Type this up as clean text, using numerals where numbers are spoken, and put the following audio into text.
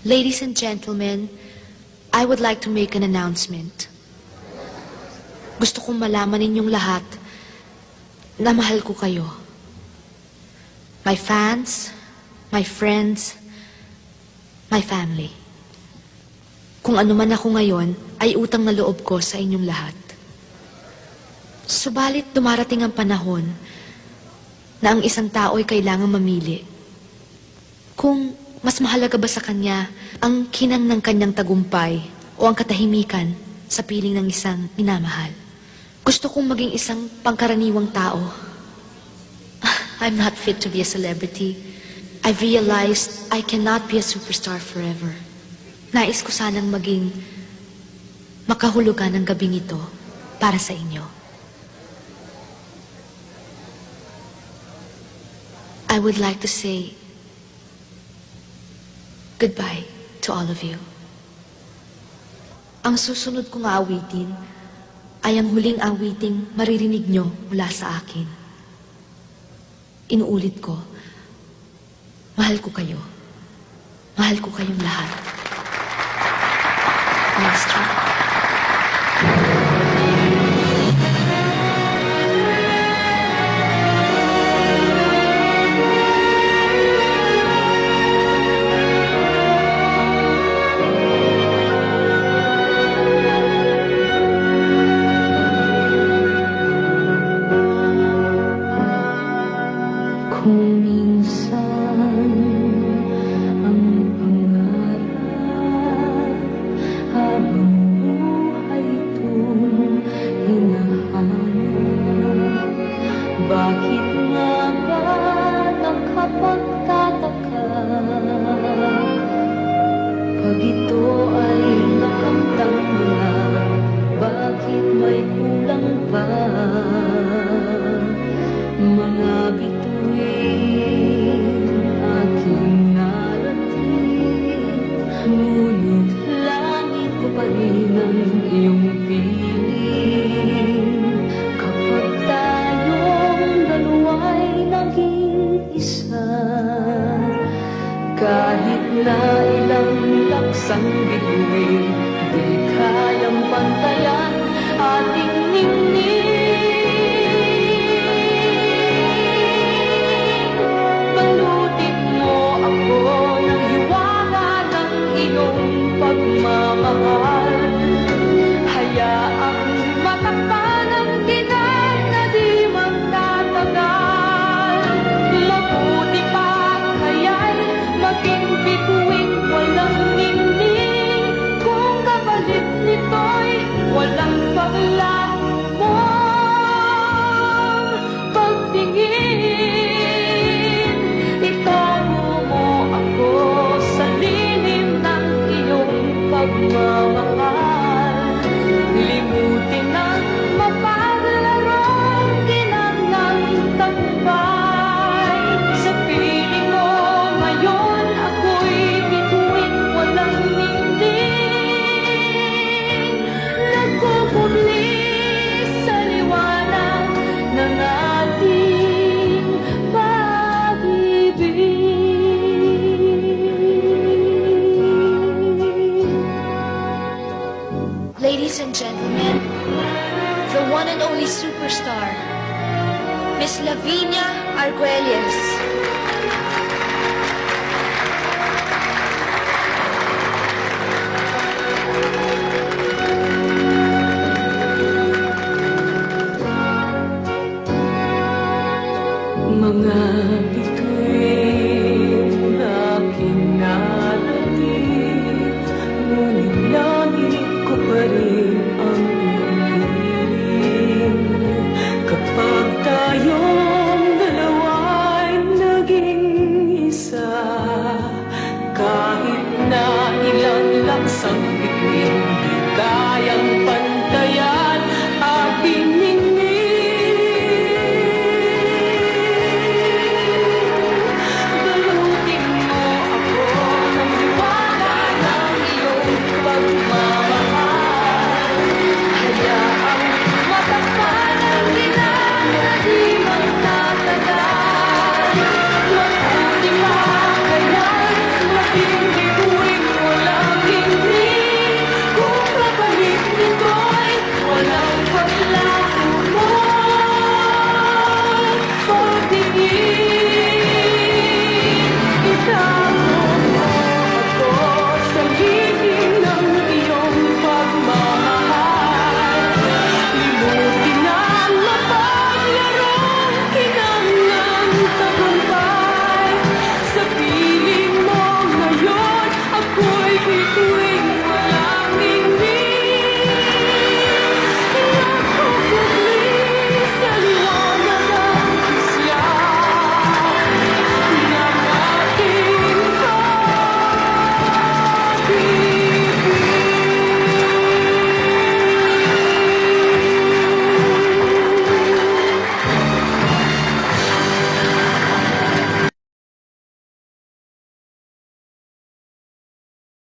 Ladies and gentlemen, I would like to make an announcement. Gusto kong malaman ninyong lahat na mahal ko kayo. My fans, my friends, my family. Kung ano man ako ngayon, ay utang na loob ko sa inyong lahat. Subalit dumarating ang panahon na ang isang tao ay kailangang mamili. Kung mas mahalaga ba sa kanya ang kinang ng kanyang tagumpay o ang katahimikan sa piling ng isang minamahal. Gusto kong maging isang pangkaraniwang tao. I'm not fit to be a celebrity. I've realized I cannot be a superstar forever. Nais ko sanang maging makahulugan ng gabing ito para sa inyo. I would like to say goodbye to all of you. Ang susunod kong aawitin ay ang huling awiting maririnig nyo mula sa akin. Inuulit ko, mahal ko kayo. Mahal ko kayong lahat. Maestro. Kung minsan ang pangarap habang buhay itong hinahanap, bakit nga ba nakapagtataka pag ito ay nakamtang na, bakit may kulang pa? Mga bituin aking narating, ngunit langit ko pa rin ang iyong piling. Kapag tayong dalawa'y naging isa, kahit na ilang laksang bituin, di kayang pantayan ating ningning. Pagmamahal, hayaang matakpan ang tinan na di magtatagal. Mabuti pa kaya'y maging bituing walang ningning, kung kapalit nito'y walang paglamong pagtingin. Itago mo ako sa lilim ng pagmamahal, limutin ang mapaglarong ginanang tagumpay. Sa piling mo ngayon ako'y bituin walang ningning, nagkukubli sa liwanag ng ating pag-ibig. Ladies and gentlemen, the one and only superstar, Miss Lavinia Arguelles. Mga bituin aking narating, ngunit langit ko pa rin ang iyong piling. Kapag tayong dalawa'y naging isa, kahit na ilang laksang bituin, di kayang pantayan ating ningning. Balutin mo ako ng liwanag ng iyong pagmamahal, hayaang matakpan ang tinan na di magtatagal. Mabuti pa kaya'y maging ka